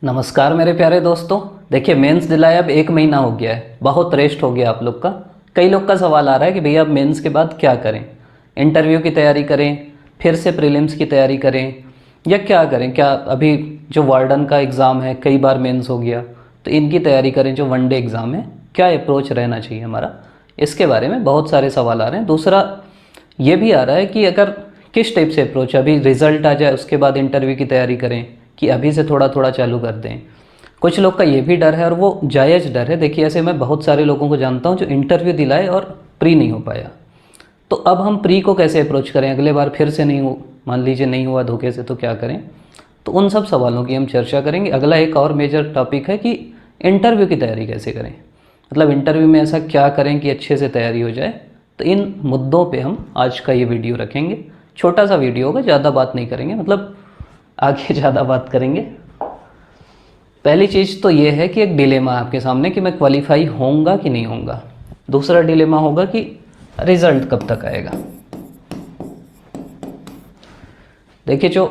नमस्कार मेरे प्यारे दोस्तों। देखिए मेंस दिलाए अब 1 महीना हो गया है, बहुत रेस्ट हो गया आप लोग का। कई लोग का सवाल आ रहा है कि भैया अब मेंस के बाद क्या करें, इंटरव्यू की तैयारी करें, फिर से प्रीलिम्स की तैयारी करें या क्या करें। क्या अभी जो वार्डन का एग्ज़ाम है कई बार मेंस हो गया, तो इनकी तैयारी करें जो वनडे एग्ज़ाम है, क्या अप्रोच रहना चाहिए हमारा, इसके बारे में बहुत सारे सवाल आ रहे हैं। दूसरा ये भी आ रहा है कि अगर किस टाइप से अप्रोच, अभी रिजल्ट आ जाए उसके बाद इंटरव्यू की तैयारी करें कि अभी से थोड़ा थोड़ा चालू कर दें। कुछ लोग का ये भी डर है और वो जायज़ डर है। देखिए ऐसे मैं बहुत सारे लोगों को जानता हूँ जो इंटरव्यू दिलाए और प्री नहीं हो पाया। तो अब हम प्री को कैसे अप्रोच करें, अगले बार फिर से नहीं हो, मान लीजिए नहीं हुआ धोखे से, तो क्या करें। तो उन सब सवालों की हम चर्चा करेंगे। अगला एक और मेजर टॉपिक है कि इंटरव्यू की तैयारी कैसे करें, मतलब इंटरव्यू में ऐसा क्या करें कि अच्छे से तैयारी हो जाए। तो इन मुद्दों पे हम आज का ये वीडियो रखेंगे। छोटा सा वीडियो होगा, ज़्यादा बात नहीं करेंगे, मतलब आगे ज़्यादा बात करेंगे। पहली चीज़ तो ये है कि एक डिलेमा है आपके सामने कि मैं क्वालिफाई होऊंगा कि नहीं होऊंगा। दूसरा डिलेमा होगा कि रिज़ल्ट कब तक आएगा। देखिए जो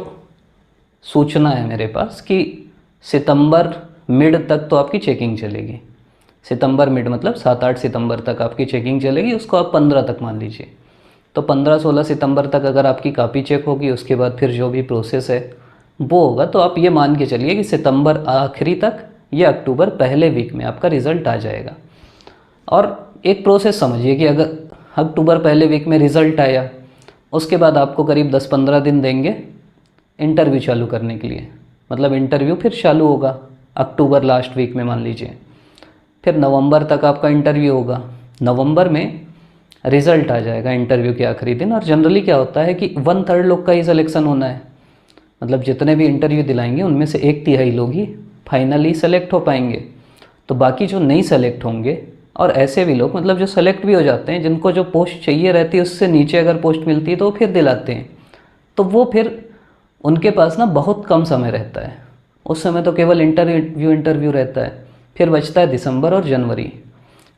सूचना है मेरे पास कि सितंबर मिड तक तो आपकी चेकिंग चलेगी। सितंबर मिड मतलब 7-8 सितंबर तक आपकी चेकिंग चलेगी, उसको आप 15 तक मान लीजिए। तो 15-16 सितंबर तक अगर आपकी कापी चेक होगी, उसके बाद फिर जो भी प्रोसेस है वो होगा। तो आप ये मान के चलिए कि सितंबर आखिरी तक या अक्टूबर पहले वीक में आपका रिज़ल्ट आ जाएगा। और एक प्रोसेस समझिए कि अगर अक्टूबर पहले वीक में रिज़ल्ट आया, उसके बाद आपको करीब 10-15 दिन देंगे इंटरव्यू चालू करने के लिए। मतलब इंटरव्यू फिर चालू होगा अक्टूबर लास्ट वीक में मान लीजिए, फिर नवंबर तक आपका इंटरव्यू होगा। नवंबर में रिज़ल्ट आ जाएगा इंटरव्यू के आखिरी दिन। और जनरली क्या होता है कि 1/3 लोग का ही सिलेक्शन होना है, मतलब जितने भी इंटरव्यू दिलाएंगे उनमें से 1/3 लोग ही फाइनली सेलेक्ट हो पाएंगे। तो बाकी जो नहीं सेलेक्ट होंगे, और ऐसे भी लोग मतलब जो सेलेक्ट भी हो जाते हैं, जिनको जो पोस्ट चाहिए रहती है उससे नीचे अगर पोस्ट मिलती है तो वो फिर दिलाते हैं। तो वो फिर उनके पास ना बहुत कम समय रहता है, उस समय तो केवल इंटरव्यू रहता है। फिर बचता है दिसंबर और जनवरी।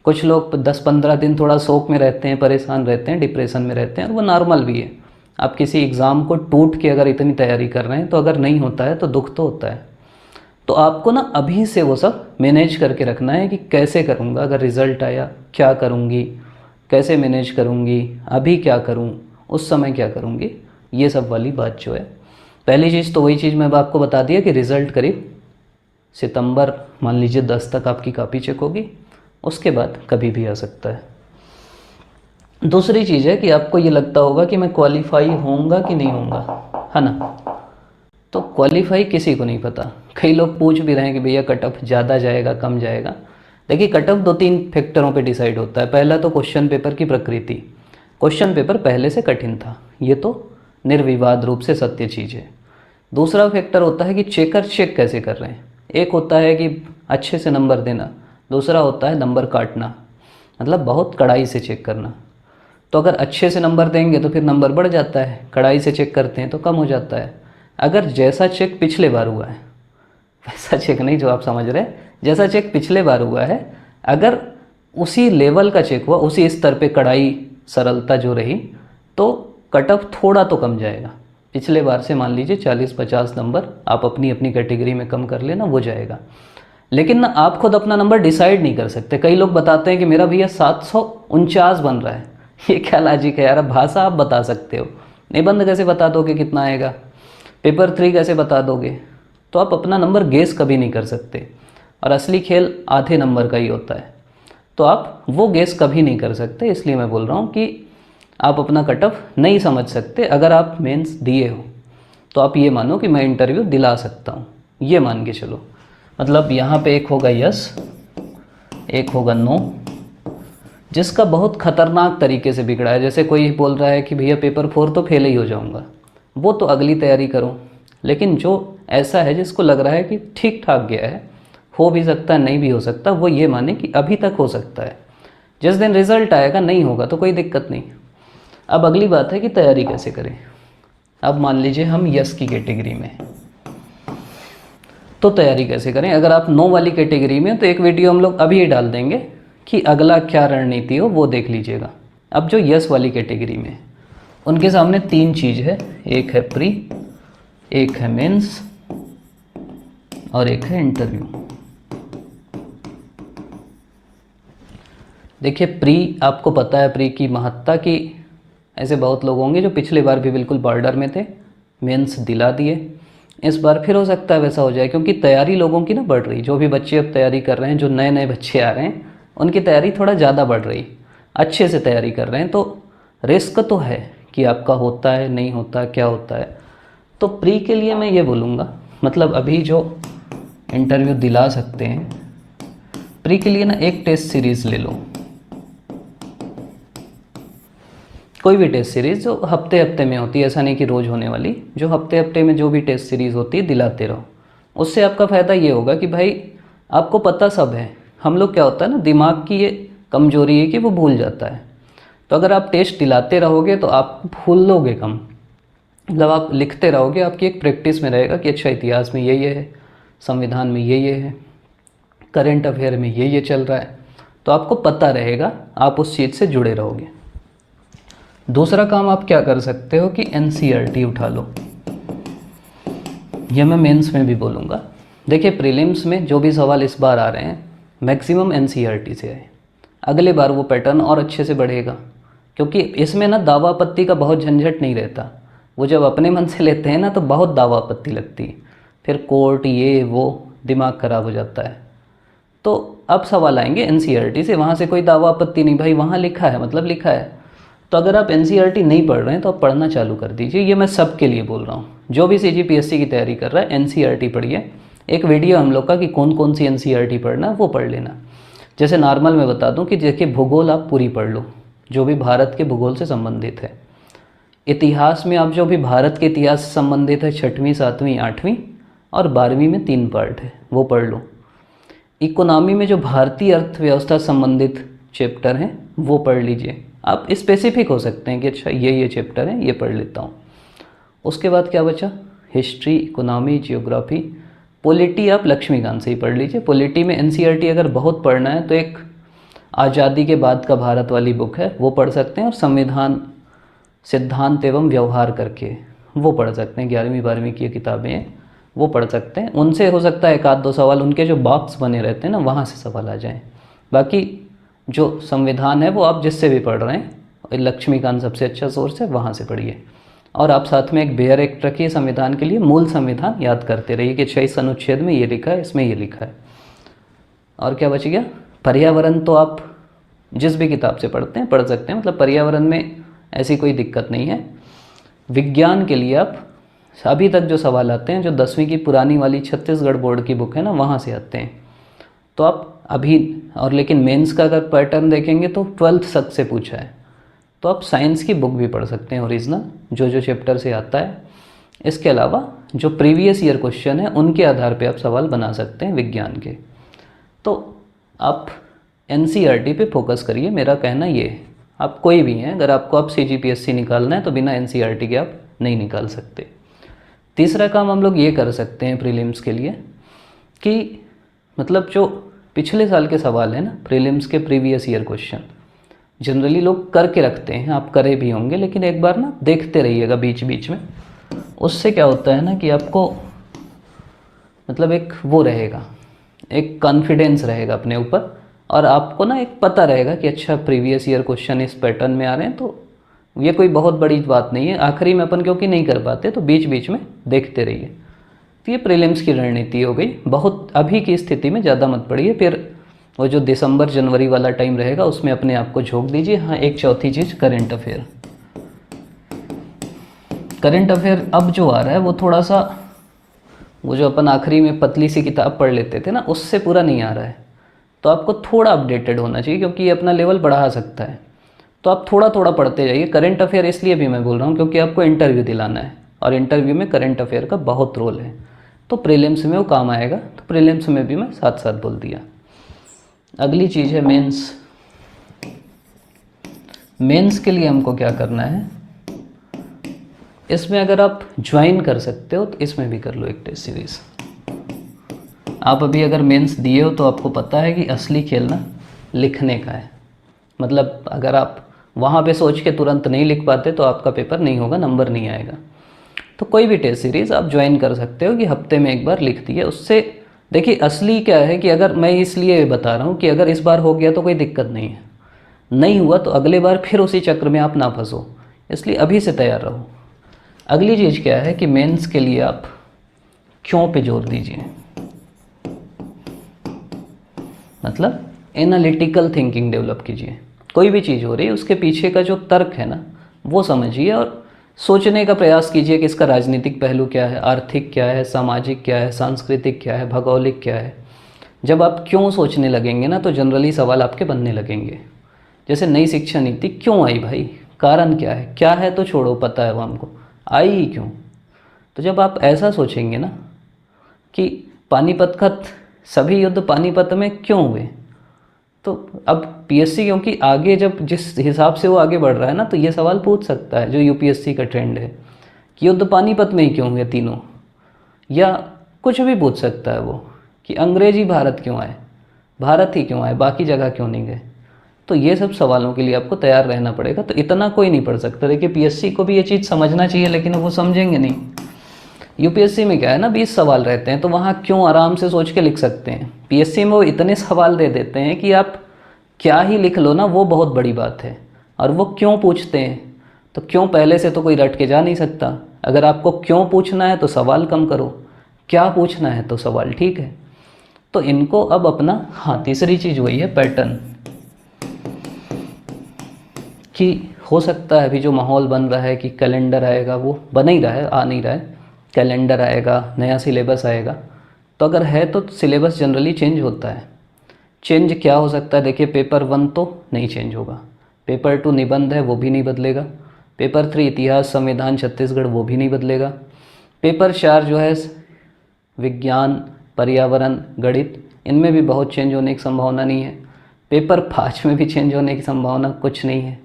कुछ लोग 10-15 दिन थोड़ा शोक में रहते हैं, परेशान रहते हैं, डिप्रेशन में रहते हैं, और वो नॉर्मल भी है। आप किसी एग्ज़ाम को टूट के अगर इतनी तैयारी कर रहे हैं तो अगर नहीं होता है तो दुख तो होता है। तो आपको ना अभी से वो सब मैनेज करके रखना है कि कैसे करूँगा, अगर रिज़ल्ट आया क्या करूँगी, कैसे मैनेज करूँगी, अभी क्या करूँ, उस समय क्या करूँगी, ये सब वाली बात जो है। पहली चीज़ तो वही चीज़ मैं आपको बता दिया कि रिज़ल्ट करीब सितंबर मान लीजिए 10 तक आपकी कापी चेक होगी, उसके बाद कभी भी आ सकता है। दूसरी चीज़ है कि आपको ये लगता होगा कि मैं क्वालिफाई होऊंगा कि नहीं होऊंगा, है ना। तो क्वालिफाई किसी को नहीं पता। कई लोग पूछ भी रहे हैं कि भैया कट ऑफ ज़्यादा जाएगा कम जाएगा। देखिए कट ऑफ 2-3 फैक्टरों पे डिसाइड होता है। पहला तो क्वेश्चन पेपर की प्रकृति। क्वेश्चन पेपर पहले से कठिन था, ये तो निर्विवाद रूप से सत्य चीज़ है। दूसरा फैक्टर होता है कि चेकर चेक कैसे कर रहे हैं। एक होता है कि अच्छे से नंबर देना, दूसरा होता है नंबर काटना, मतलब बहुत कड़ाई से चेक करना। तो अगर अच्छे से नंबर देंगे तो फिर नंबर बढ़ जाता है, कड़ाई से चेक करते हैं तो कम हो जाता है। अगर जैसा चेक पिछले बार हुआ है, वैसा चेक नहीं जो आप समझ रहे हैं, जैसा चेक पिछले बार हुआ है, अगर उसी लेवल का चेक हुआ, उसी स्तर पे कड़ाई सरलता जो रही, तो कट ऑफ थोड़ा तो कम जाएगा। पिछले बार से मान लीजिए 40-50 नंबर आप अपनी अपनी कैटेगरी में कम कर लेना, वो जाएगा। लेकिन ना आप खुद अपना नंबर डिसाइड नहीं कर सकते। कई लोग बताते हैं कि मेरा भैया 749 बन रहा है। ये क्या लॉजिक है यार। अब भाषा आप बता सकते हो, निबंध कैसे बता दोगे कितना आएगा, पेपर 3 कैसे बता दोगे। तो आप अपना नंबर गेस कभी नहीं कर सकते, और असली खेल आधे नंबर का ही होता है। तो आप वो गेस कभी नहीं कर सकते। इसलिए मैं बोल रहा हूँ कि आप अपना कट ऑफ नहीं समझ सकते। अगर आप मेंस दिए हो तो आप ये मानो कि मैं इंटरव्यू दिला सकता हूँ, ये मान के चलो। मतलब यहाँ पे एक होगा यस, एक होगा नो, जिसका बहुत ख़तरनाक तरीके से बिगड़ा है। जैसे कोई बोल रहा है कि भैया पेपर 4 तो फेल ही हो जाऊँगा, वो तो अगली तैयारी करो। लेकिन जो ऐसा है जिसको लग रहा है कि ठीक ठाक गया है, हो भी सकता है नहीं भी हो सकता, वो ये माने कि अभी तक हो सकता है। जिस दिन रिज़ल्ट आएगा नहीं होगा तो कोई दिक्कत नहीं। अब अगली बात है कि तैयारी कैसे करें। अब मान लीजिए हम यस की कैटेगरी में, तो तैयारी कैसे करें। अगर आप नो वाली कैटेगरी में, तो एक वीडियो हम लोग अभी ही डाल देंगे कि अगला क्या रणनीति हो, वो देख लीजिएगा। अब जो यस वाली कैटेगरी में, उनके सामने 3 चीज़ है, एक है प्री, एक है मेंस और एक है इंटरव्यू। देखिए प्री, आपको पता है प्री की महत्ता की, ऐसे बहुत लोग होंगे जो पिछली बार भी बिल्कुल बॉर्डर में थे, मेंस दिला दिए, इस बार फिर हो सकता है वैसा हो जाए, क्योंकि तैयारी लोगों की ना बढ़ रही, जो भी बच्चे अब तैयारी कर रहे हैं, जो नए नए बच्चे आ रहे हैं, उनकी तैयारी थोड़ा ज़्यादा बढ़ रही, अच्छे से तैयारी कर रहे हैं, तो रिस्क तो है कि आपका होता है नहीं होता क्या होता है। तो प्री के लिए मैं ये बोलूँगा, मतलब अभी जो इंटरव्यू दिला सकते हैं, प्री के लिए ना एक टेस्ट सीरीज़ ले लो, कोई भी टेस्ट सीरीज़ जो हफ्ते हफ्ते में होती है, ऐसा नहीं कि रोज़ होने वाली, जो हफ्ते हफ्ते में जो भी टेस्ट सीरीज़ होती है दिलाते रहो। उससे आपका फ़ायदा ये होगा कि भाई आपको पता सब है। हम लोग क्या होता है ना, दिमाग की ये कमजोरी है कि वो भूल जाता है, तो अगर आप टेस्ट दिलाते रहोगे तो आप भूल लोगे कम, मतलब आप लिखते रहोगे, आपकी एक प्रैक्टिस में रहेगा कि अच्छा इतिहास में ये है, संविधान में ये है, करंट अफेयर में ये चल रहा है, तो आपको पता रहेगा, आप उस चीज़ से जुड़े रहोगे। दूसरा काम आप क्या कर सकते हो कि एनसीईआरटी उठा लो, यह मैं मेंस में भी बोलूँगा। देखिए प्रीलिम्स में जो भी सवाल इस बार आ रहे हैं मैक्सिमम एनसीईआरटी से है, अगले बार वो पैटर्न और अच्छे से बढ़ेगा, क्योंकि इसमें ना दावा आपत्ति का बहुत झंझट नहीं रहता। वो जब अपने मन से लेते हैं ना तो बहुत दावा आपत्ति लगती है, फिर कोर्ट ये वो दिमाग ख़राब हो जाता है। तो अब सवाल आएंगे एनसीईआरटी से, वहाँ से कोई दावा आपत्ति नहीं, भाई वहाँ लिखा है मतलब लिखा है। तो अगर आप एनसीईआरटी नहीं पढ़ रहे हैं तो आप पढ़ना चालू कर दीजिए, ये मैं सबके लिए बोल रहा हूँ। जो भी सीजीपीएससी की तैयारी कर रहा है एनसीईआरटी पढ़िए। एक वीडियो हम लोग का कि कौन कौन सी एनसीईआरटी पढ़ना है वो पढ़ लेना। जैसे नॉर्मल मैं बता दूं कि देखिए भूगोल आप पूरी पढ़ लो, जो भी भारत के भूगोल से संबंधित है। इतिहास में आप जो भी भारत के इतिहास से संबंधित है, 6वीं 7वीं 8वीं और 12वीं में 3 पार्ट है, वो पढ़ लो। इकोनॉमी में जो भारतीय अर्थव्यवस्था संबंधित चैप्टर हैं वो पढ़ लीजिए। आप स्पेसिफिक हो सकते हैं कि अच्छा ये चैप्टर है, ये पढ़ लेता हूँ। उसके बाद क्या बचा, हिस्ट्री, इकोनॉमी, जियोग्राफी, पॉलिटी आप लक्ष्मीकांत से ही पढ़ लीजिए। पॉलिटी में एनसीईआरटी अगर बहुत पढ़ना है तो एक आज़ादी के बाद का भारत वाली बुक है वो पढ़ सकते हैं, और संविधान सिद्धांत एवं व्यवहार करके वो पढ़ सकते हैं, 11वीं 12वीं की किताबें हैं वो पढ़ सकते हैं। उनसे हो सकता है एक आध दो सवाल, उनके जो बॉक्स बने रहते हैं ना वहाँ से सवाल आ जाएँ। बाकी जो संविधान है वो आप जिससे भी पढ़ रहे हैं, लक्ष्मीकांत सबसे अच्छा सोर्स है, वहाँ से पढ़िए। और आप साथ में एक बेयर एक्ट रखिए संविधान के लिए, मूल संविधान याद करते रहिए कि 26 अनुच्छेद में ये लिखा है, इसमें ये लिखा है। और क्या बच गया, पर्यावरण तो आप जिस भी किताब से पढ़ते हैं पढ़ सकते हैं, मतलब पर्यावरण में ऐसी कोई दिक्कत नहीं है। विज्ञान के लिए आप अभी तक जो सवाल आते हैं, जो 10वीं की पुरानी वाली छत्तीसगढ़ बोर्ड की बुक है ना वहाँ से आते हैं, तो आप अभी और लेकिन मेंस का अगर पैटर्न देखेंगे तो 12th तक से पूछा है, तो आप साइंस की बुक भी पढ़ सकते हैं ओरिजिनल, जो चैप्टर से आता है। इसके अलावा जो प्रीवियस ईयर क्वेश्चन है उनके आधार पे आप सवाल बना सकते हैं विज्ञान के। तो आप एनसीईआरटी पे फोकस करिए, मेरा कहना ये है। आप कोई भी हैं, अगर आपको आप सीजीपीएससी निकालना है तो बिना एनसीईआरटी के आप नहीं निकाल सकते। तीसरा काम हम लोग ये कर सकते हैं प्रीलिम्स के लिए कि मतलब जो पिछले साल के सवाल हैं ना, प्रीलिम्स के प्रीवियस ईयर क्वेश्चन जनरली लोग करके रखते हैं, आप करे भी होंगे, लेकिन एक बार ना देखते रहिएगा बीच बीच में। उससे क्या होता है ना कि आपको मतलब एक वो रहेगा, एक कॉन्फिडेंस रहेगा अपने ऊपर, और आपको ना एक पता रहेगा कि अच्छा प्रीवियस ईयर क्वेश्चन इस पैटर्न में आ रहे हैं, तो ये कोई बहुत बड़ी बात नहीं है। आखिरी में अपन क्योंकि नहीं कर पाते तो बीच बीच में देखते रहिए। तो ये प्रीलिम्स की रणनीति हो गई। बहुत अभी की स्थिति में ज़्यादा मत पढ़िए, फिर वो जो दिसंबर जनवरी वाला टाइम रहेगा उसमें अपने आप को झोंक दीजिए। हाँ, एक चौथी चीज़ करंट अफेयर। करंट अफेयर अब जो आ रहा है वो थोड़ा सा, वो जो अपन आखिरी में पतली सी किताब पढ़ लेते थे ना, उससे पूरा नहीं आ रहा है, तो आपको थोड़ा अपडेटेड होना चाहिए, क्योंकि ये अपना लेवल बढ़ा सकता है। तो आप थोड़ा थोड़ा पढ़ते जाइए। करंट अफेयर इसलिए भी मैं बोल रहा हूँ क्योंकि आपको इंटरव्यू दिलाना है, और इंटरव्यू में करंट अफेयर का बहुत रोल है, तो प्रीलिम्स में वो काम आएगा। तो प्रीलिम्स में भी मैं साथ साथ बोल दिया। अगली चीज़ है मेंस। मेंस के लिए हमको क्या करना है, इसमें अगर आप ज्वाइन कर सकते हो तो इसमें भी कर लो एक टेस्ट सीरीज़। आप अभी अगर मेंस दिए हो तो आपको पता है कि असली खेल ना लिखने का है। मतलब अगर आप वहाँ पे सोच के तुरंत नहीं लिख पाते तो आपका पेपर नहीं होगा, नंबर नहीं आएगा। तो कोई भी टेस्ट सीरीज़ आप ज्वाइन कर सकते हो कि हफ्ते में एक बार लिख दिए, उससे देखिए असली क्या है कि अगर मैं इसलिए बता रहा हूँ कि अगर इस बार हो गया तो कोई दिक्कत नहीं है, नहीं हुआ तो अगले बार फिर उसी चक्र में आप ना फंसो, इसलिए अभी से तैयार रहो। अगली चीज़ क्या है कि मेंस के लिए आप क्यों पे जोर दीजिए, मतलब एनालिटिकल थिंकिंग डेवलप कीजिए। कोई भी चीज़ हो रही है उसके पीछे का जो तर्क है ना वो समझिए और सोचने का प्रयास कीजिए कि इसका राजनीतिक पहलू क्या है, आर्थिक क्या है, सामाजिक क्या है, सांस्कृतिक क्या है, भौगोलिक क्या है। जब आप क्यों सोचने लगेंगे ना तो जनरली सवाल आपके बनने लगेंगे। जैसे नई शिक्षा नीति क्यों आई भाई, कारण क्या है तो छोड़ो, पता है वो हमको, आई ही क्यों। तो जब आप ऐसा सोचेंगे ना कि पानीपत का सभी युद्ध पानीपत में क्यों हुए, तो अब पीएससी क्योंकि आगे जब जिस हिसाब से वो आगे बढ़ रहा है ना तो ये सवाल पूछ सकता है, जो यूपीएससी का ट्रेंड है कि युद्ध पानीपत में ही क्यों हुए तीनों, या कुछ भी पूछ सकता है वो कि अंग्रेज ही भारत क्यों आए, भारत ही क्यों आए, बाकी जगह क्यों नहीं गए। तो ये सब सवालों के लिए आपको तैयार रहना पड़ेगा। तो इतना कोई नहीं पढ़ सकता। देखिए पीएससी को भी ये चीज़ समझना चाहिए लेकिन वो समझेंगे नहीं। यूपीएससी में क्या है ना 20 सवाल रहते हैं तो वहाँ क्यों आराम से सोच के लिख सकते हैं। पीएससी में वो इतने सवाल दे देते हैं कि आप क्या ही लिख लो ना, वो बहुत बड़ी बात है। और वो क्यों पूछते हैं, तो क्यों पहले से तो कोई रट के जा नहीं सकता। अगर आपको क्यों पूछना है तो सवाल कम करो, क्या पूछना है तो सवाल ठीक है। तो इनको अब अपना, हाँ तीसरी चीज़ वही है पैटर्न, कि हो सकता है अभी जो माहौल बन रहा है कि कैलेंडर आएगा, वो बन ही रहा है, आ नहीं रहा है, कैलेंडर आएगा, नया सिलेबस आएगा। तो अगर है तो सिलेबस जनरली चेंज होता है। चेंज क्या हो सकता है, देखिए पेपर 1 तो नहीं चेंज होगा, पेपर 2 निबंध है वो भी नहीं बदलेगा, पेपर 3 इतिहास संविधान छत्तीसगढ़ वो भी नहीं बदलेगा, पेपर 4 जो है विज्ञान पर्यावरण गणित, इनमें भी बहुत चेंज होने की संभावना नहीं है, पेपर 5 में भी चेंज होने की संभावना कुछ नहीं है,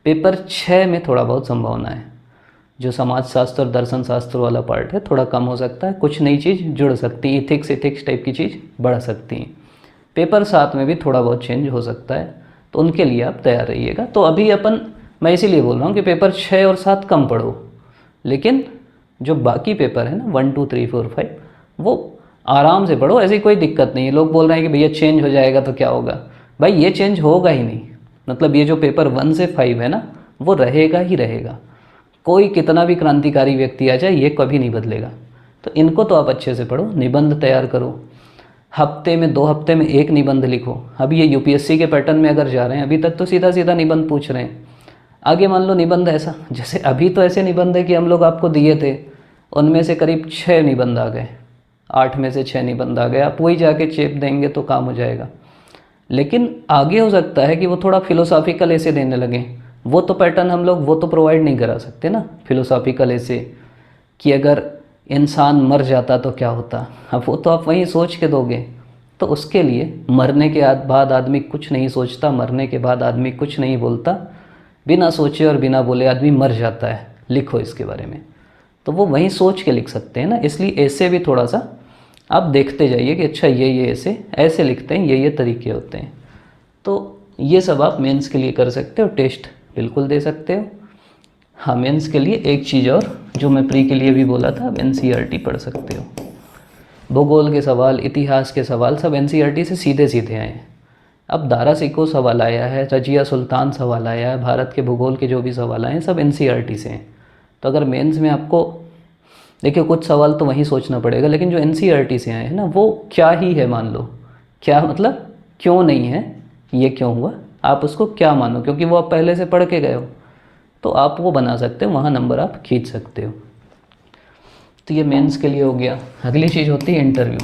पेपर 6 में थोड़ा बहुत संभावना है, जो समाज शास्त्र और दर्शन शास्त्र वाला पार्ट है थोड़ा कम हो सकता है, कुछ नई चीज़ जुड़ सकती है, इथिक्स टाइप की चीज़ बढ़ सकती है। पेपर 7 में भी थोड़ा बहुत चेंज हो सकता है, तो उनके लिए आप तैयार रहिएगा। तो अभी मैं इसीलिए बोल रहा हूँ कि पेपर 6 और 7 कम पढ़ो, लेकिन जो बाकी पेपर है ना 1 2 3 4 5 वो आराम से पढ़ो, ऐसी कोई दिक्कत नहीं है। लोग बोल रहे हैं कि भैया चेंज हो जाएगा तो क्या होगा, भाई ये चेंज होगा ही नहीं। मतलब ये जो पेपर 1 से 5 है ना वो रहेगा ही रहेगा, कोई कितना भी क्रांतिकारी व्यक्ति आ जाए ये कभी नहीं बदलेगा। तो इनको तो आप अच्छे से पढ़ो, निबंध तैयार करो, हफ्ते में 2 हफ्ते में एक निबंध लिखो। अब ये यूपीएससी के पैटर्न में अगर जा रहे हैं, अभी तक तो सीधा सीधा निबंध पूछ रहे हैं, आगे मान लो निबंध ऐसा, जैसे अभी तो ऐसे निबंध है कि हम लोग आपको दिए थे उनमें से करीब 6 निबंध आ गए, 8 में से 6 निबंध आ गए, आप वही जाके चेप देंगे तो काम हो जाएगा। लेकिन आगे हो सकता है कि वो थोड़ा फिलोसॉफिकल ऐसे देने लगे, वो तो पैटर्न हम लोग वो तो प्रोवाइड नहीं करा सकते ना, फिलोसॉफिकल ऐसे कि अगर इंसान मर जाता तो क्या होता, अब वो तो आप वहीं सोच के दोगे। तो उसके लिए मरने के बाद आदमी कुछ नहीं सोचता, मरने के बाद आदमी कुछ नहीं बोलता, बिना सोचे और बिना बोले आदमी मर जाता है, लिखो इसके बारे में। तो वो वहीं सोच के लिख सकते हैं ना, इसलिए ऐसे भी थोड़ा सा आप देखते जाइए कि अच्छा ये ऐसे लिखते हैं, ये तरीके होते हैं। तो ये सब आप मेंस के लिए कर सकते हो, टेस्ट बिल्कुल दे सकते हो। हाँ मेंस के लिए एक चीज़ और जो मैं प्री के लिए भी बोला था, आप एनसीईआरटी पढ़ सकते हो। भूगोल के सवाल, इतिहास के सवाल सब एनसीईआरटी से सीधे सीधे आए हैं। अब दारा सिकों सवाल आया है, रजिया सुल्तान सवाल आया है, भारत के भूगोल के जो भी सवाल आए हैं सब एनसीईआरटी से हैं। तो अगर मेंस में आपको देखिए कुछ सवाल तो वहीं सोचना पड़ेगा, लेकिन जो एनसीईआरटी से आए हैं ना वो क्या ही है, मान लो क्या मतलब क्यों नहीं है, ये क्यों हुआ, आप उसको क्या मानो, क्योंकि वो आप पहले से पढ़ के गए हो, तो आप वो बना सकते हो, वहाँ नंबर आप खींच सकते हो। तो ये मेंस के लिए हो गया। अगली चीज़ होती है इंटरव्यू।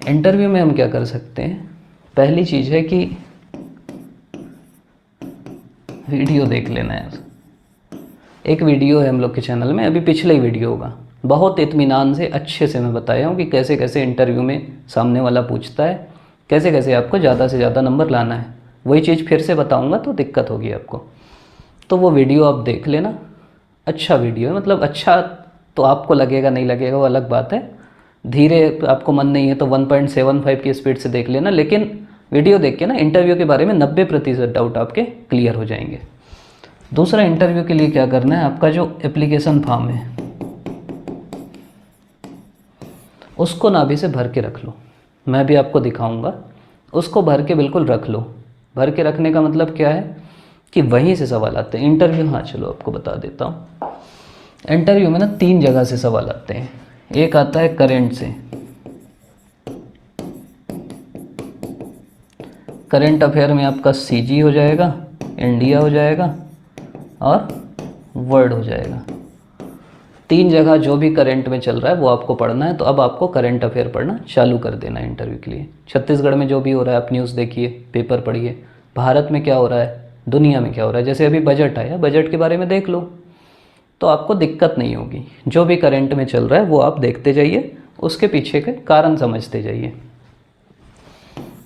इंटरव्यू में हम क्या कर सकते हैं, पहली चीज़ है कि वीडियो देख लेना है। एक वीडियो है हम लोग के चैनल में, अभी पिछले ही वीडियो होगा, बहुत इत्मीनान से अच्छे से मैं बताया हूँ कि कैसे कैसे इंटरव्यू में सामने वाला पूछता है, कैसे कैसे आपको ज़्यादा से ज़्यादा नंबर लाना है। वही चीज़ फिर से बताऊँगा तो दिक्कत होगी आपको, तो वो वीडियो आप देख लेना। अच्छा वीडियो है, मतलब अच्छा तो आपको लगेगा नहीं लगेगा वो अलग बात है, धीरे आपको मन नहीं है तो 1.75 की स्पीड से देख लेना, लेकिन वीडियो देख के ना इंटरव्यू के बारे में 90% डाउट आपके क्लियर हो जाएंगे। दूसरा, इंटरव्यू के लिए क्या करना है, आपका जो एप्लीकेशन फॉर्म है उसको नाभि से भर के रख लो। मैं भी आपको दिखाऊंगा, उसको भर के बिल्कुल रख लो। भर के रखने का मतलब क्या है कि वहीं से सवाल आते हैं इंटरव्यू। हाँ चलो आपको बता देता हूँ। इंटरव्यू में ना 3 जगह से सवाल आते हैं। एक आता है करंट से, करंट अफेयर में आपका सीजी हो जाएगा, इंडिया हो जाएगा और वर्ल्ड हो जाएगा। 3 जगह जो भी करंट में चल रहा है वो आपको पढ़ना है। तो अब आपको करंट अफेयर पढ़ना चालू कर देना है इंटरव्यू के लिए। छत्तीसगढ़ में जो भी हो रहा है आप न्यूज़ देखिए, पेपर पढ़िए। भारत में क्या हो रहा है, दुनिया में क्या हो रहा है, जैसे अभी बजट आया, बजट के बारे में देख लो तो आपको दिक्कत नहीं होगी। जो भी करंट में चल रहा है वो आप देखते जाइए, उसके पीछे के कारण समझते जाइए।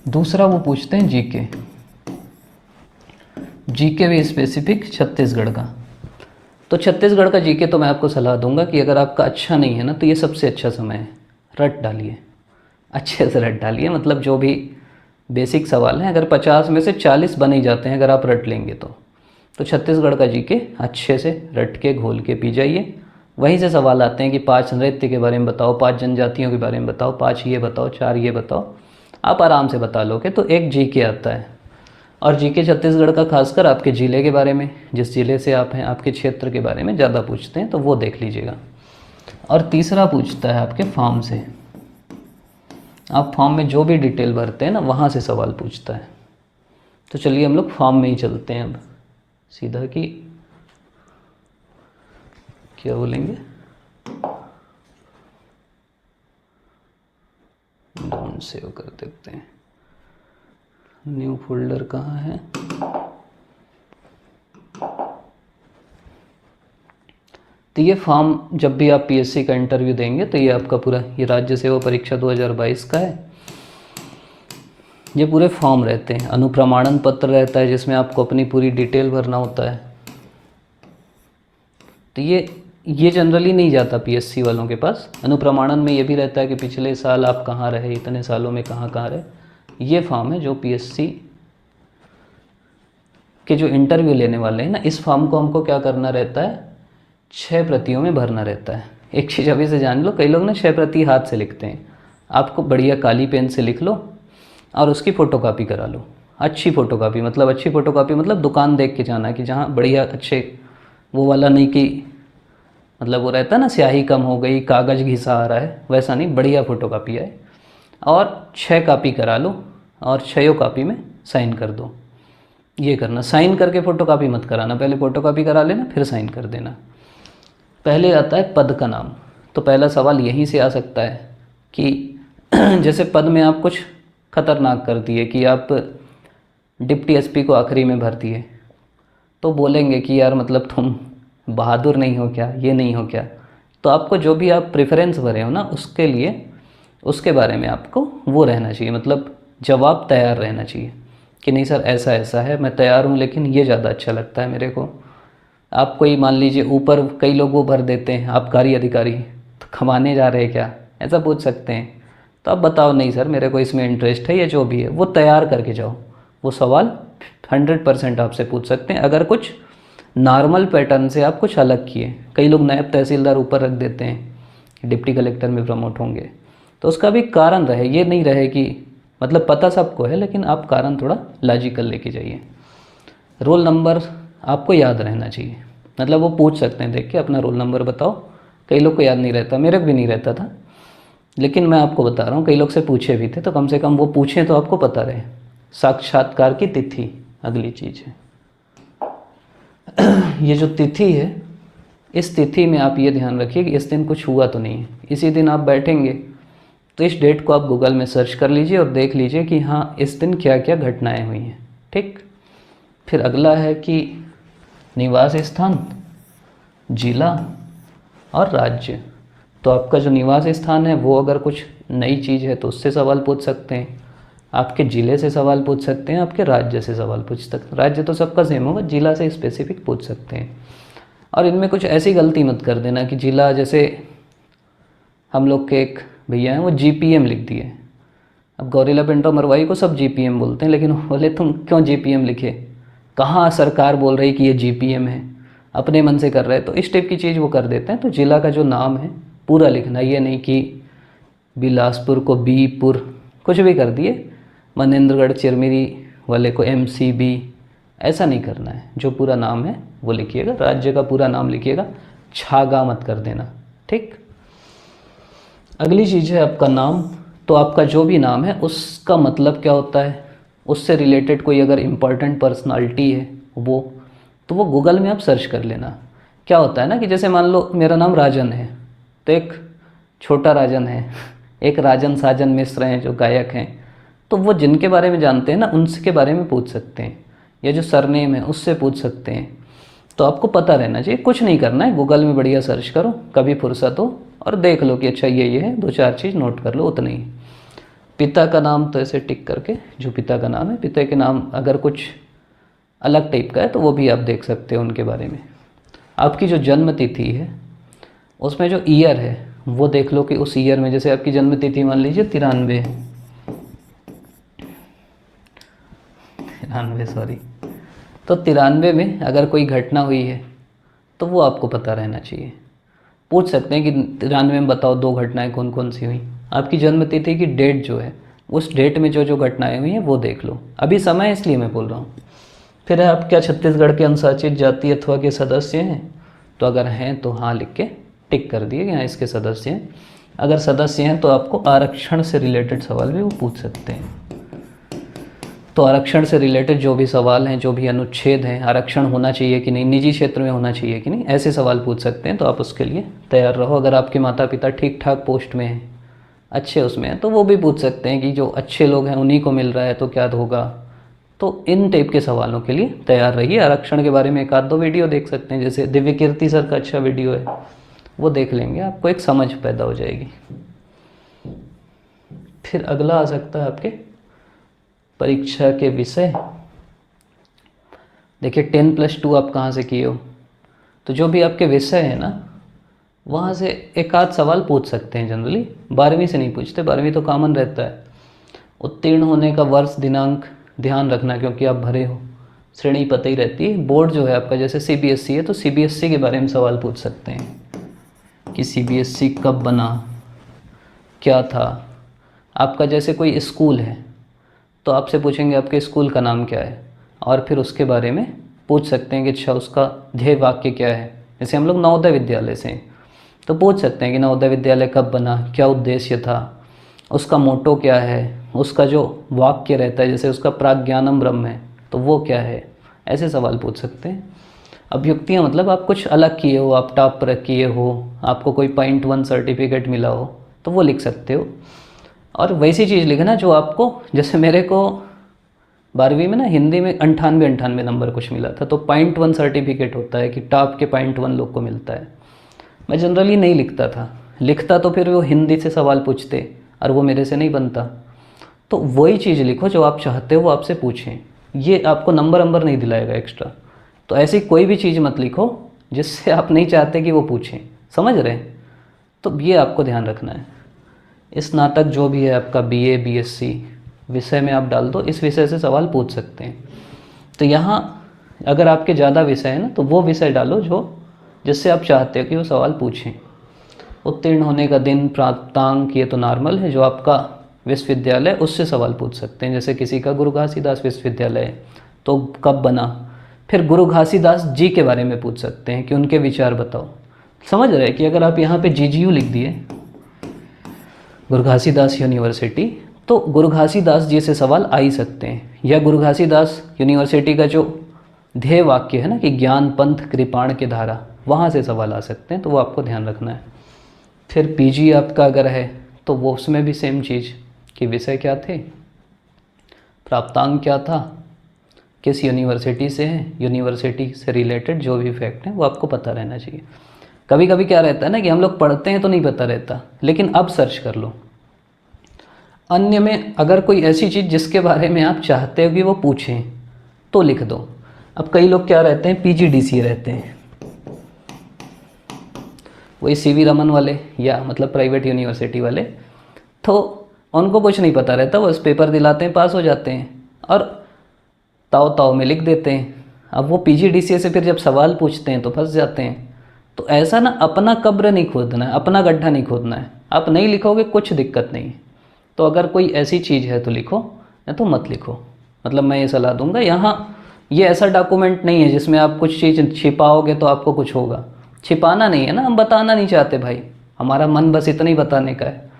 दूसरा वो पूछते हैं जीके, जीके भी स्पेसिफिक छत्तीसगढ़ का। तो छत्तीसगढ़ का जीके तो मैं आपको सलाह दूंगा कि अगर आपका अच्छा नहीं है ना तो ये सबसे अच्छा समय है, रट डालिए, अच्छे से रट डालिए। मतलब जो भी बेसिक सवाल हैं, अगर 50 में से 40 बन ही जाते हैं अगर आप रट लेंगे तो छत्तीसगढ़ का जीके अच्छे से रट के घोल के पी जाइए। वहीं से सवाल आते हैं कि 5 नृत्य के बारे में बताओ, 5 जनजातियों के बारे में बताओ, 5 ये बताओ, 4 ये बताओ। आप आराम से बता लोगे तो एक जीके आता है। और जीके छत्तीसगढ़ का खासकर आपके ज़िले के बारे में, जिस ज़िले से आप हैं, आपके क्षेत्र के बारे में ज़्यादा पूछते हैं, तो वो देख लीजिएगा। और तीसरा पूछता है आपके फॉर्म से। आप फॉर्म में जो भी डिटेल भरते हैं ना वहाँ से सवाल पूछता है। तो चलिए हम लोग फॉर्म में ही चलते हैं अब सीधा, कि क्या बोलेंगे, डाउन सेव कर देते हैं। न्यू फोल्डर कहाँ है, तो ये फॉर्म जब भी आप पीएससी का इंटरव्यू देंगे तो ये आपका पूरा, ये राज्य सेवा परीक्षा 2022 का है। ये पूरे फॉर्म रहते हैं, अनुप्रमाणन पत्र रहता है जिसमें आपको अपनी पूरी डिटेल भरना होता है। तो ये जनरली नहीं जाता पीएससी वालों के पास। अनुप्रमाणन में ये भी रहता है कि पिछले साल आप कहाँ रहे, इतने सालों में कहाँ कहाँ रहे। ये फॉर्म है जो पीएससी के जो इंटरव्यू लेने वाले हैं ना, इस फॉर्म को हमको क्या करना रहता है, 6 प्रतियों में भरना रहता है। एक चीज़ अभी से जान लो, कई लोग ना 6 प्रति हाथ से लिखते हैं। आपको बढ़िया काली पेन से लिख लो और उसकी फ़ोटोकॉपी करा लो। अच्छी फ़ोटोकॉपी, मतलब अच्छी फ़ोटोकॉपी मतलब दुकान देख के जाना कि जहाँ बढ़िया अच्छे, वो वाला नहीं कि मतलब वो रहता है ना स्याही कम हो गई, कागज़ घिसा आ रहा है, वैसा नहीं, बढ़िया फ़ोटोकॉपी है। और 6 कॉपी करा लो और 6 कॉपी में साइन कर दो। ये करना, साइन करके फ़ोटोकॉपी मत कराना, पहले फ़ोटोकॉपी करा लेना फिर साइन कर देना। पहले आता है पद का नाम। तो पहला सवाल यहीं से आ सकता है कि जैसे पद में आप कुछ खतरनाक कर दिए कि आप डिप्टी एसपी को आखिरी में भर दिए, तो बोलेंगे कि यार मतलब तुम बहादुर नहीं हो क्या, ये नहीं हो क्या। तो आपको जो भी आप प्रेफरेंस भरे हो ना उसके लिए, उसके बारे में आपको वो रहना चाहिए, मतलब जवाब तैयार रहना चाहिए कि नहीं सर ऐसा ऐसा है, मैं तैयार हूँ लेकिन ये ज़्यादा अच्छा लगता है मेरे को। आप कोई मान लीजिए ऊपर कई लोग वो भर देते हैं आबकारी अधिकारी, तो कमाने जा रहे हैं क्या, ऐसा पूछ सकते हैं। तो आप बताओ नहीं सर मेरे को इसमें इंटरेस्ट है, ये जो भी है वो तैयार करके जाओ। वो सवाल 100% आपसे पूछ सकते हैं। अगर कुछ नॉर्मल पैटर्न से आप कुछ अलग किए, कई लोग नायब तहसीलदार ऊपर रख देते हैं कि डिप्टी कलेक्टर में प्रमोट होंगे, तो उसका भी कारण रहे, ये नहीं रहे कि मतलब पता सबको है लेकिन आप कारण थोड़ा लॉजिकल लेके जाइए। रोल नंबर आपको याद रहना चाहिए, मतलब वो पूछ सकते हैं देख के अपना रोल नंबर बताओ। कई लोग को याद नहीं रहता, मेरे को भी नहीं रहता था, लेकिन मैं आपको बता रहा हूँ कई लोग से पूछे भी थे, तो कम से कम वो पूछें तो आपको पता रहे। साक्षात्कार की तिथि अगली चीज़ है। ये जो तिथि है, इस तिथि में आप ये ध्यान रखिए कि इस दिन कुछ हुआ तो नहीं है। इसी दिन आप बैठेंगे तो इस डेट को आप गूगल में सर्च कर लीजिए और देख लीजिए कि हाँ इस दिन क्या क्या घटनाएं हुई हैं, ठीक। फिर अगला है कि निवास स्थान, जिला और राज्य। तो आपका जो निवास स्थान है वो अगर कुछ नई चीज़ है तो उससे सवाल पूछ सकते हैं, आपके ज़िले से सवाल पूछ सकते हैं, आपके राज्य से सवाल पूछ सकते हैं। राज्य तो सबका सेम होगा, जिला से स्पेसिफिक पूछ सकते हैं। और इनमें कुछ ऐसी गलती मत कर देना कि जिला, जैसे हम लोग के एक भैया हैं वो जीपीएम लिख दिए। अब गौरीला पिंटो मरवाई को सब जीपीएम बोलते हैं, लेकिन बोले तुम क्यों जीपीएम लिखे, कहाँ सरकार बोल रही कि ये जीपीएम है, अपने मन से कर रहे हैं, तो इस टाइप की चीज़ वो कर देते हैं। तो जिला का जो नाम है पूरा लिखना, ये नहीं कि बिलासपुर को बीपुर कुछ भी कर दिए, मनेंद्रगढ़ चिरमिरी वाले को MCB, ऐसा नहीं करना है। जो पूरा नाम है वो लिखिएगा, राज्य का पूरा नाम लिखिएगा, छागा मत कर देना, ठीक। अगली चीज़ है आपका नाम। तो आपका जो भी नाम है उसका मतलब क्या होता है, उससे रिलेटेड कोई अगर इम्पॉर्टेंट पर्सनालिटी है वो, तो वो गूगल में आप सर्च कर लेना। क्या होता है ना कि जैसे मान लो मेरा नाम राजन है, तो एक छोटा राजन है, एक राजन साजन मिश्र हैं जो गायक हैं, तो वो जिनके बारे में जानते हैं ना उनके बारे में पूछ सकते हैं, या जो सरनेम है उससे पूछ सकते हैं। तो आपको पता रहना चाहिए, कुछ नहीं करना है, गूगल में बढ़िया सर्च करो कभी फुर्सत हो और देख लो कि अच्छा ये है, 2-4 चीज़ नोट कर लो, उतना ही। पिता का नाम तो ऐसे टिक करके, जो पिता का नाम है, पिता के नाम अगर कुछ अलग टाइप का है तो वो भी आप देख सकते हो उनके बारे में। आपकी जो जन्म तिथि है उसमें जो ईयर है वो देख लो कि उस ईयर में, जैसे आपकी जन्म तिथि मान लीजिए 93 सॉरी, तो 93 में अगर कोई घटना हुई है तो वो आपको पता रहना चाहिए। पूछ सकते हैं कि 93 में बताओ 2 घटनाएं कौन कौन सी हुई। आपकी जन्म तिथि की डेट जो है, उस डेट में जो जो घटनाएं हुई हैं वो देख लो। अभी समय है इसलिए मैं बोल रहा हूँ। फिर आप क्या छत्तीसगढ़ के अनुसूचित जाति अथवा के सदस्य हैं, तो अगर हैं तो हाँ लिख के टिक कर दिए कि हाँ इसके सदस्य हैं। अगर सदस्य हैं तो आपको आरक्षण से रिलेटेड सवाल भी वो पूछ सकते हैं। तो आरक्षण से रिलेटेड जो भी सवाल हैं, जो भी अनुच्छेद हैं, आरक्षण होना चाहिए कि नहीं, निजी क्षेत्र में होना चाहिए कि नहीं, ऐसे सवाल पूछ सकते हैं। तो आप उसके लिए तैयार रहो। अगर आपके माता पिता ठीक ठाक पोस्ट में हैं, अच्छे उसमें हैं, तो वो भी पूछ सकते हैं कि जो अच्छे लोग हैं उन्हीं को मिल रहा है तो क्या होगा। तो इन टाइप के सवालों के लिए तैयार रहिए। आरक्षण के बारे में 1-2 वीडियो देख सकते हैं, जैसे दिव्य कीर्ति सर का अच्छा वीडियो है, वो देख लेंगे, आपको एक समझ पैदा हो जाएगी। फिर अगला आ सकता है आपके परीक्षा के विषय। देखिए 10+2 आप कहाँ से किए हो, तो जो भी आपके विषय है ना वहाँ से 1-8 सवाल पूछ सकते हैं जनरली। 12वीं से नहीं पूछते, 12वीं तो कॉमन रहता है। उत्तीर्ण होने का वर्ष दिनांक ध्यान रखना, क्योंकि आप भरे हो, श्रेणी पता ही रहती है। बोर्ड जो है आपका जैसे CBSE है, तो CBSE के बारे में सवाल पूछ सकते हैं कि CBSE कब बना, क्या था। आपका जैसे कोई स्कूल है तो आपसे पूछेंगे आपके स्कूल का नाम क्या है, और फिर उसके बारे में पूछ सकते हैं कि अच्छा उसका ध्येय वाक्य क्या है। जैसे हम लोग नवोदय विद्यालय से हैं तो पूछ सकते हैं कि नवोदय विद्यालय कब बना, क्या उद्देश्य था, उसका मोटो क्या है, उसका जो वाक्य रहता है, जैसे उसका प्राज्ञानम ब्रह्म है तो वो क्या है। ऐसे सवाल पूछ सकते हैं। अभ्युक्तियाँ मतलब आप कुछ अलग किए हो, आप टॉप पर किए हो, आपको कोई .1 सर्टिफिकेट मिला हो तो वो लिख सकते हो। और वैसी चीज़ लिखना जो आपको, जैसे मेरे को 12वीं में ना हिंदी में 98 नंबर कुछ मिला था, तो .1 सर्टिफिकेट होता है कि टॉप के .1 लोग को मिलता है। मैं जनरली नहीं लिखता था, लिखता तो फिर वो हिंदी से सवाल पूछते और वो मेरे से नहीं बनता। तो वही चीज़ लिखो जो आप चाहते हो वो आपसे पूछें, ये आपको नंबर नहीं दिलाएगा एक्स्ट्रा। तो ऐसी कोई भी चीज़ मत लिखो जिससे आप नहीं चाहते कि वो पूछें, समझ रहे हैं। तो ये आपको ध्यान रखना है। स्नातक जो भी है आपका BA BSc विषय में आप डाल दो, इस विषय से सवाल पूछ सकते हैं। तो यहाँ अगर आपके ज़्यादा विषय है ना तो वो विषय डालो जो जिससे आप चाहते हो कि वो सवाल पूछें। उत्तीर्ण होने का दिन, प्राप्तांक, ये तो नॉर्मल है। जो आपका विश्वविद्यालय उससे सवाल पूछ सकते हैं, जैसे किसी का गुरु घासीदास विश्वविद्यालय है तो कब बना। फिर गुरु घासीदास जी के बारे में पूछ सकते हैं कि उनके विचार बताओ। समझ रहे हैं कि अगर आप यहाँ पे GGU लिख दिए, गुरु घासीदास यूनिवर्सिटी, तो गुरु घासीदास जी से सवाल आ ही सकते हैं। या गुरु घासीदास यूनिवर्सिटी का जो ध्येय वाक्य है ना कि ज्ञान पंथ कृपाण के धारा, वहाँ से सवाल आ सकते हैं, तो वो आपको ध्यान रखना है। फिर PG आपका अगर है तो वो उसमें भी सेम चीज़ कि विषय क्या थे, प्राप्तांक क्या था, किस यूनिवर्सिटी से है, यूनिवर्सिटी से रिलेटेड जो भी फैक्ट है वो आपको पता रहना चाहिए। कभी कभी क्या रहता है ना कि हम लोग पढ़ते हैं तो नहीं पता रहता, लेकिन अब सर्च कर लो। अन्य में अगर कोई ऐसी चीज़ जिसके बारे में आप चाहते हो कि वो पूछें तो लिख दो। अब कई लोग क्या रहते हैं, PGDCA रहते हैं, वही CV रमन वाले या मतलब प्राइवेट यूनिवर्सिटी वाले, तो उनको कुछ नहीं पता रहता, वो बस पेपर दिलाते हैं, पास हो जाते हैं और ताव ताव में लिख देते हैं। अब वो पीजीडीसीए से फिर जब सवाल पूछते हैं तो फंस जाते हैं। तो ऐसा ना अपना कब्र नहीं खोदना है, अपना गड्ढा नहीं खोदना है। आप नहीं लिखोगे कुछ दिक्कत नहीं है। तो अगर कोई ऐसी चीज़ है तो लिखो, या तो मत लिखो। मतलब मैं ये सलाह दूंगा। यहाँ ये ऐसा डॉक्यूमेंट नहीं है जिसमें आप कुछ चीज़ छिपाओगे तो आपको कुछ होगा। छिपाना नहीं है ना, हम बताना नहीं चाहते भाई, हमारा मन बस इतना ही बताने का है।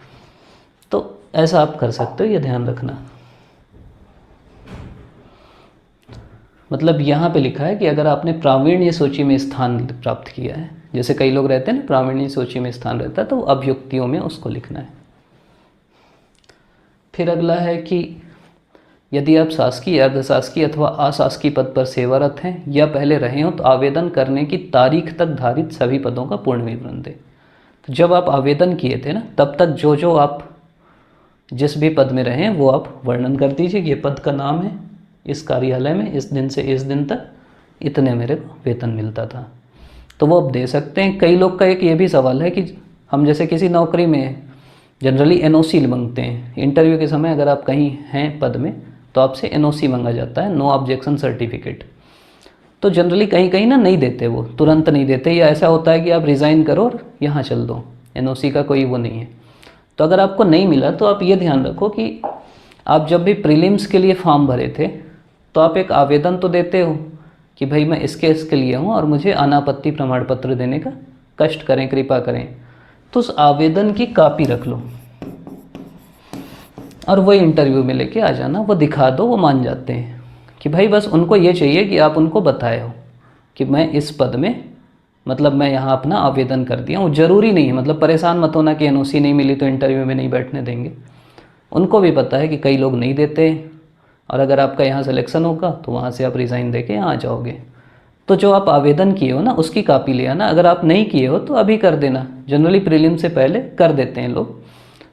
तो ऐसा आप कर सकते हो, ये ध्यान रखना। मतलब यहाँ पे लिखा है कि अगर आपने प्रावीण्य सूची में स्थान प्राप्त किया है, जैसे कई लोग रहते हैं ना प्रावीण्य सूची में स्थान रहता है, तो अभियुक्तियों में उसको लिखना है। फिर अगला है कि यदि आप शासकीय, अर्धशासकीय अथवा अशासकीय पद पर सेवारत हैं या पहले रहे हो तो आवेदन करने की तारीख तक धारित सभी पदों का पूर्ण विवरण दें। तो जब आप आवेदन किए थे ना, तब तक जो जो आप जिस भी पद में रहें वो आप वर्णन कर दीजिए कि ये पद का नाम है, इस कार्यालय में इस दिन से इस दिन तक इतने मेरे को वेतन मिलता था। तो वो आप दे सकते हैं। कई लोग का एक ये भी सवाल है कि हम जैसे किसी नौकरी में जनरली एनओसी मांगते हैं। इंटरव्यू के समय अगर आप कहीं हैं पद में तो आपसे एनओसी मांगा जाता है, नो ऑब्जेक्शन सर्टिफिकेट। तो जनरली कहीं कहीं ना नहीं देते, वो तुरंत नहीं देते, या ऐसा होता है कि आप रिज़ाइन करो और यहाँ चल दो, एनओसी का कोई वो नहीं है। तो अगर आपको नहीं मिला तो आप ये ध्यान रखो कि आप जब भी प्रीलिम्स के लिए फॉर्म भरे थे तो आप एक आवेदन तो देते हो कि भाई मैं इसके लिए हूँ और मुझे अनापत्ति प्रमाण पत्र देने का कष्ट करें, कृपा करें। तो उस आवेदन की कॉपी रख लो और वो इंटरव्यू में लेके आ जाना, वो दिखा दो, वो मान जाते हैं कि भाई बस उनको ये चाहिए कि आप उनको बताए हो कि मैं इस पद में, मतलब मैं यहाँ अपना आवेदन कर दिया हूँ। ज़रूरी नहीं है, मतलब परेशान मत होना कि एनओसी नहीं मिली तो इंटरव्यू में नहीं बैठने देंगे। उनको भी पता है कि कई लोग नहीं देते, और अगर आपका यहाँ सिलेक्शन होगा तो वहाँ से आप रिज़ाइन दे के यहाँ आ जाओगे। तो जो आप आवेदन किए हो ना उसकी कॉपी ले आना। अगर आप नहीं किए हो तो अभी कर देना, जनरली प्रीलिम से पहले कर देते हैं लोग।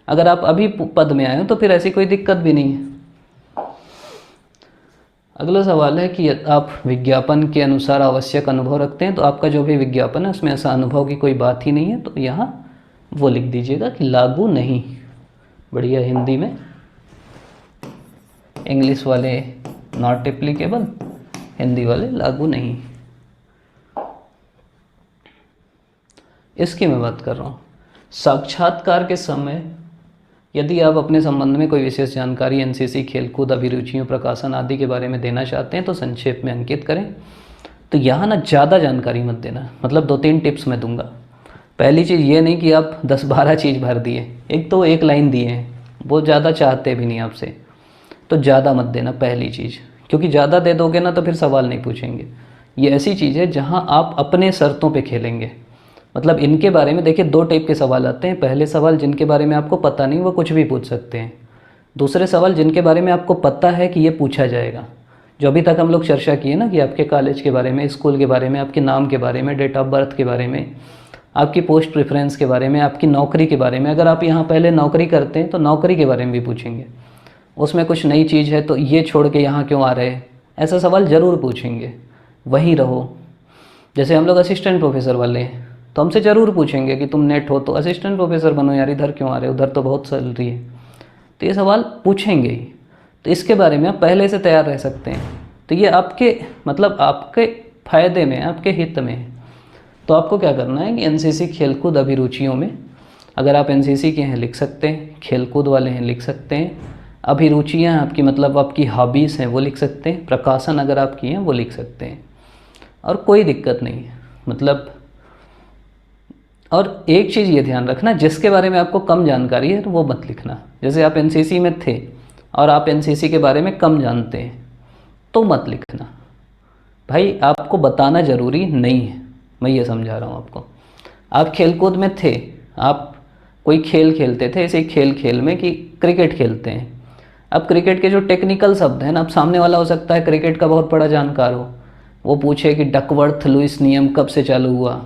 अगर आप अभी पद में आए हो तो फिर ऐसी कोई दिक्कत भी नहीं है। अगला सवाल है कि आप विज्ञापन के अनुसार आवश्यक अनुभव रखते हैं। तो आपका जो भी विज्ञापन है उसमें ऐसा अनुभव की कोई बात ही नहीं है, तो यहाँ वो लिख दीजिएगा कि लागू नहीं। बढ़िया हिंदी में, इंग्लिश वाले नॉट एप्लीकेबल, हिंदी वाले लागू नहीं। इसकी मैं बात कर रहा हूँ। साक्षात्कार के समय यदि आप अपने संबंध में कोई विशेष जानकारी एनसीसी, खेलकूद, अभिरुचियों, प्रकाशन आदि के बारे में देना चाहते हैं तो संक्षेप में अंकित करें। तो यहाँ ना ज़्यादा जानकारी मत देना, मतलब 2-3 टिप्स मैं दूंगा। पहली चीज़ ये नहीं कि आप 10-12 चीज़ भर दिए, एक तो एक लाइन दिए हैं, वो ज़्यादा चाहते भी नहीं आपसे, तो ज़्यादा मत देना पहली चीज़, क्योंकि ज़्यादा दे दोगे ना तो फिर सवाल नहीं पूछेंगे। ये ऐसी चीज़ है जहाँ आप अपने शर्तों पे खेलेंगे। मतलब इनके बारे में देखिए 2 टाइप के सवाल आते हैं। पहले सवाल जिनके बारे में आपको पता नहीं, वो कुछ भी पूछ सकते हैं। दूसरे सवाल जिनके बारे में आपको पता है कि ये पूछा जाएगा। जो अभी तक हम लोग चर्चा किए ना कि आपके कॉलेज के बारे में, स्कूल के बारे में, आपके नाम के बारे में, डेट ऑफ बर्थ के बारे में, आपकी पोस्ट प्रेफरेंस के बारे में, आपकी नौकरी के बारे में। अगर आप यहाँ पहले नौकरी करते हैं तो नौकरी के बारे में भी पूछेंगे। उसमें कुछ नई चीज़ है तो ये छोड़ के यहाँ क्यों आ रहे हैं, ऐसा सवाल ज़रूर पूछेंगे। वहीं रहो। जैसे हम लोग असिस्टेंट प्रोफेसर वाले हैं तो हमसे ज़रूर पूछेंगे कि तुम नेट हो तो असिस्टेंट प्रोफेसर बनो यार, इधर क्यों आ रहे हो, उधर तो बहुत सैलरी है। तो ये सवाल पूछेंगे ही, तो इसके बारे में आप पहले से तैयार रह सकते हैं। तो ये आपके, मतलब आपके फ़ायदे में, आपके हित में है। तो आपको क्या करना है कि एनसीसी, खेलकूद, अभिरुचियों में अगर आप एनसीसी के हैं लिख सकते हैं, खेलकूद वाले हैं लिख सकते हैं, अभिरुचियाँ आपकी मतलब आपकी हॉबीज़ हैं वो लिख सकते हैं, प्रकाशन अगर आप किए हैं वो लिख सकते हैं, और कोई दिक्कत नहीं है। मतलब और एक चीज़ ये ध्यान रखना, जिसके बारे में आपको कम जानकारी है तो वो मत लिखना। जैसे आप एनसीसी में थे और आप एनसीसी के बारे में कम जानते हैं तो मत लिखना। भाई आपको बताना ज़रूरी नहीं है, मैं ये समझा रहा हूँ आपको। आप खेलकूद में थे, आप कोई खेल खेलते थे, ऐसे खेल में कि क्रिकेट खेलते हैं। अब क्रिकेट के जो टेक्निकल शब्द हैं ना, अब सामने वाला हो सकता है क्रिकेट का बहुत बड़ा जानकार हो, वो पूछे कि डकवर्थ लुईस नियम कब से चालू हुआ,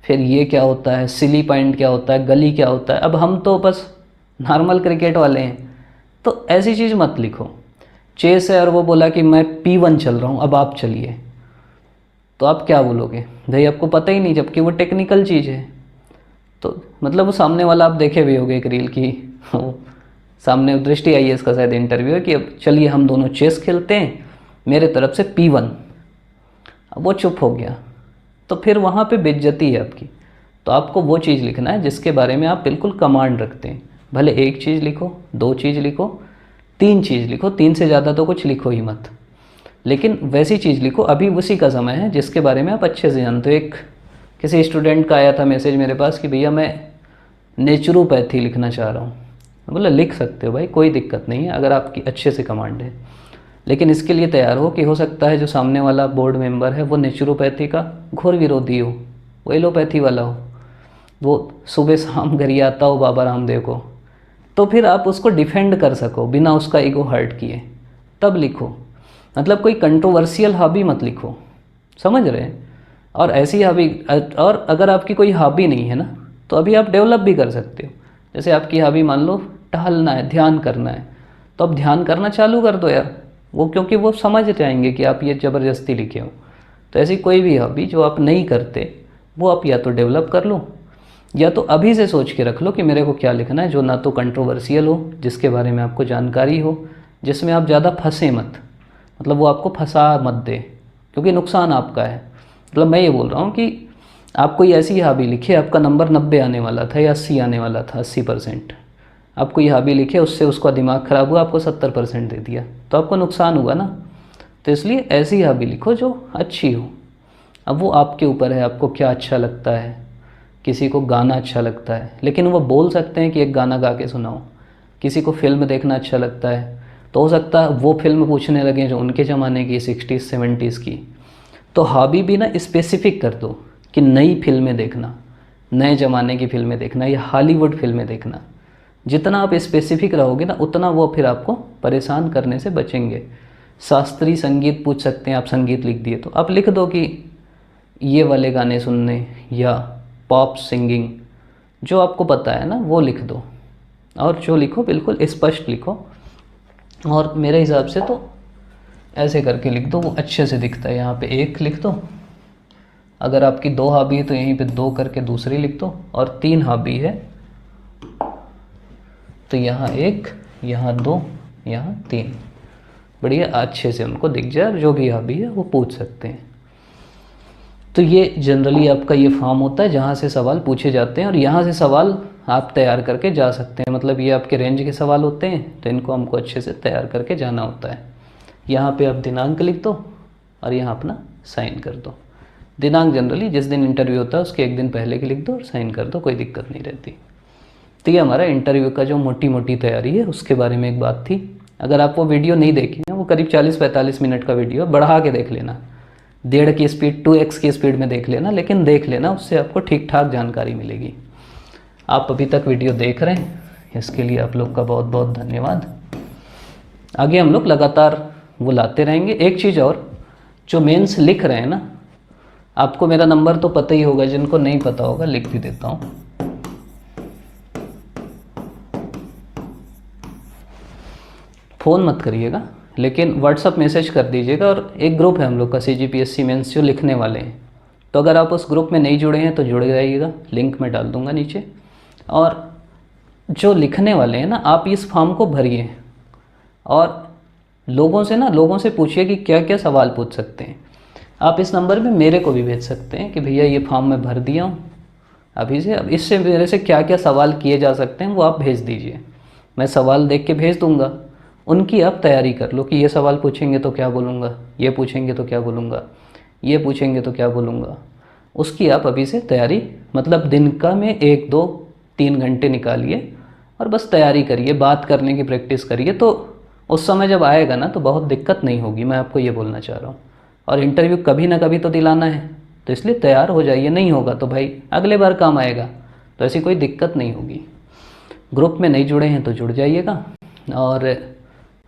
फिर ये क्या होता है, सिली पॉइंट क्या होता है, गली क्या होता है। अब हम तो बस नॉर्मल क्रिकेट वाले हैं, तो ऐसी चीज़ मत लिखो। चेस है और वो बोला कि मैं P1 चल रहा हूँ, अब आप चलिए, तो आप क्या बोलोगे भाई, आपको पता ही नहीं, जबकि वो टेक्निकल चीज़ है। तो मतलब वो सामने वाला, आप देखे भी होगे एक रील की, सामने दृष्टि IAS का शायद इंटरव्यू है कि अब चलिए हम दोनों चेस खेलते हैं, मेरे तरफ से P1, अब वो चुप हो गया, तो फिर वहाँ पे बेइज्जती है आपकी। तो आपको वो चीज़ लिखना है जिसके बारे में आप बिल्कुल कमांड रखते हैं। भले एक चीज़ लिखो, दो चीज़ लिखो, तीन चीज़ लिखो, तीन से ज़्यादा तो कुछ लिखो ही मत, लेकिन वैसी चीज़ लिखो अभी उसी का समय है जिसके बारे में आप अच्छे से जानते हो। एक किसी स्टूडेंट का आया था मैसेज मेरे पास कि भैया मैं नेचुरोपैथी लिखना चाह रहा हूँ। बोला लिख सकते हो भाई, कोई दिक्कत नहीं है अगर आपकी अच्छे से कमांड है, लेकिन इसके लिए तैयार हो कि हो सकता है जो सामने वाला बोर्ड मेंबर है वो नेचुरोपैथी का घोर विरोधी हो, वो एलोपैथी वाला हो, वो सुबह शाम घर ही आता हो बाबा रामदेव को, तो फिर आप उसको डिफेंड कर सको बिना उसका ईगो हर्ट किए, तब लिखो। मतलब कोई कंट्रोवर्शियल हॉबी मत लिखो, समझ रहे हैं। और ऐसी हॉबी, और अगर आपकी कोई हॉबी नहीं है ना, तो अभी आप डेवलप भी कर सकते हो। जैसे आपकी हॉबी मान लो टहलना है, ध्यान करना है, तो अब ध्यान करना चालू कर दो यार, वो क्योंकि वो समझ जाएंगे कि आप ये ज़बरदस्ती लिखे हो। तो ऐसी कोई भी हॉबी जो आप नहीं करते वो आप या तो डेवलप कर लो, या तो अभी से सोच के रख लो कि मेरे को क्या लिखना है जो ना तो कंट्रोवर्शियल हो, जिसके बारे में आपको जानकारी हो, जिसमें आप ज़्यादा फंसे मत, मतलब वो आपको फंसा मत दे, क्योंकि नुकसान आपका है। मतलब मैं ये बोल रहा हूँ कि आप कोई ऐसी हॉबी लिखे, आपका नंबर 90 आने वाला था या 80 आने वाला था, 80%, आप कोई हॉबी लिखे, उससे उसका दिमाग ख़राब हुआ, आपको 70% दे दिया, तो आपको नुकसान हुआ ना। तो इसलिए ऐसी हॉबी लिखो जो अच्छी हो। अब वो आपके ऊपर है, आपको क्या अच्छा लगता है। किसी को गाना अच्छा लगता है, लेकिन वो बोल सकते हैं कि एक गाना गा के सुनाओ। किसी को फिल्म देखना अच्छा लगता है, तो हो सकता है वो फिल्म पूछने लगे जो उनके ज़माने की 60s 70s की। तो हॉबी भी ना स्पेसिफिक कर दो कि नई फिल्में देखना, नए ज़माने की फिल्में देखना या हॉलीवुड फिल्में देखना। जितना आप स्पेसिफिक रहोगे ना, उतना वो फिर आपको परेशान करने से बचेंगे। शास्त्रीय संगीत पूछ सकते हैं, आप संगीत लिख दिए, तो आप लिख दो कि ये वाले गाने सुनने, या पॉप सिंगिंग, जो आपको पता है ना वो लिख दो। और जो लिखो बिल्कुल स्पष्ट लिखो, और मेरे हिसाब से तो ऐसे करके लिख दो, वो अच्छे से दिखता है। यहाँ पे एक लिख दो, अगर आपकी दो हॉबी है तो यहीं पे दो करके दूसरी लिख दो, और तीन हॉबी है तो यहाँ एक, यहाँ दो, यहाँ तीन, बढ़िया अच्छे से उनको दिख जाए। जो भी हॉबी है वो पूछ सकते हैं। तो ये जनरली आपका ये फॉर्म होता है जहाँ से सवाल पूछे जाते हैं, और यहाँ से सवाल आप तैयार करके जा सकते हैं। मतलब ये आपके रेंज के सवाल होते हैं, तो इनको हमको अच्छे से तैयार करके जाना होता है। यहाँ पे आप दिनांक लिख दो और यहाँ अपना साइन कर दो। दिनांक जनरली जिस दिन इंटरव्यू होता है उसके एक दिन पहले की लिख दो और साइन कर दो, कोई दिक्कत नहीं रहती। तो ये हमारा इंटरव्यू का जो मोटी मोटी तैयारी है उसके बारे में एक बात थी। अगर आप वो वीडियो नहीं देखी है, वो करीब 40-45 मिनट का वीडियो है, बढ़ा के देख लेना, 1.5 की स्पीड 2x की स्पीड में देख लेना, लेकिन देख लेना, उससे आपको ठीक ठाक जानकारी मिलेगी। आप अभी तक वीडियो देख रहे हैं, इसके लिए आप लोग का बहुत बहुत धन्यवाद। आगे हम लोग लगातार वो लाते रहेंगे। एक चीज़ और, जो मेंस लिख रहे हैं ना, आपको मेरा नंबर तो पता ही होगा, जिनको नहीं पता होगा लिख भी देता हूँ। फ़ोन मत करिएगा, लेकिन व्हाट्सअप मैसेज कर दीजिएगा। और एक ग्रुप है हम लोग का CGPSC मेंस जो लिखने वाले हैं, तो अगर आप उस ग्रुप में नहीं जुड़े हैं तो जुड़ जाइएगा, लिंक मैं डाल दूंगा नीचे। और जो लिखने वाले हैं ना, आप इस फॉर्म को भरिए और लोगों से पूछिए कि क्या क्या सवाल पूछ सकते हैं। आप इस नंबर पे मेरे को भी भेज सकते हैं कि भैया ये फॉर्म मैं भर दिया हूँ अभी से, अब इससे मेरे से क्या क्या सवाल किए जा सकते हैं वो आप भेज दीजिए। मैं सवाल देख के भेज दूँगा, उनकी आप तैयारी कर लो कि ये सवाल पूछेंगे तो क्या बोलूँगा, ये पूछेंगे तो क्या बोलूँगा, ये पूछेंगे तो क्या बोलूँगा। उसकी आप अभी से तैयारी, मतलब दिन का में 1-2-3 घंटे निकालिए और बस तैयारी करिए, बात करने की प्रैक्टिस करिए। तो उस समय जब आएगा ना तो बहुत दिक्कत नहीं होगी, मैं आपको ये बोलना चाह रहा हूँ। और इंटरव्यू कभी ना कभी तो दिलाना है, तो इसलिए तैयार हो जाइए। नहीं होगा तो भाई अगले बार काम आएगा, तो ऐसी कोई दिक्कत नहीं होगी। ग्रुप में नहीं जुड़े हैं तो जुड़ जाइएगा, और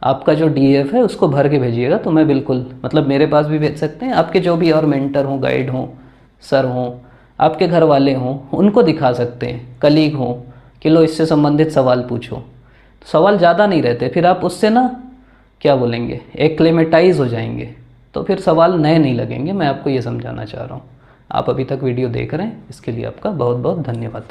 आपका जो DF है उसको भर के भेजिएगा। तो मैं बिल्कुल, मतलब मेरे पास भी भेज सकते हैं, आपके जो भी और मेंटर हों, गाइड हों, सर हों, आपके घर वाले हों, उनको दिखा सकते हैं, कलीग हों कि लो इससे संबंधित सवाल पूछो। सवाल ज़्यादा नहीं रहते, फिर आप उससे ना क्या बोलेंगे, एक्लेमेटाइज हो जाएंगे, तो फिर सवाल नए नहीं लगेंगे। मैं आपको ये समझाना चाह रहा हूँ। आप अभी तक वीडियो देख रहे हैं, इसके लिए आपका बहुत बहुत धन्यवाद।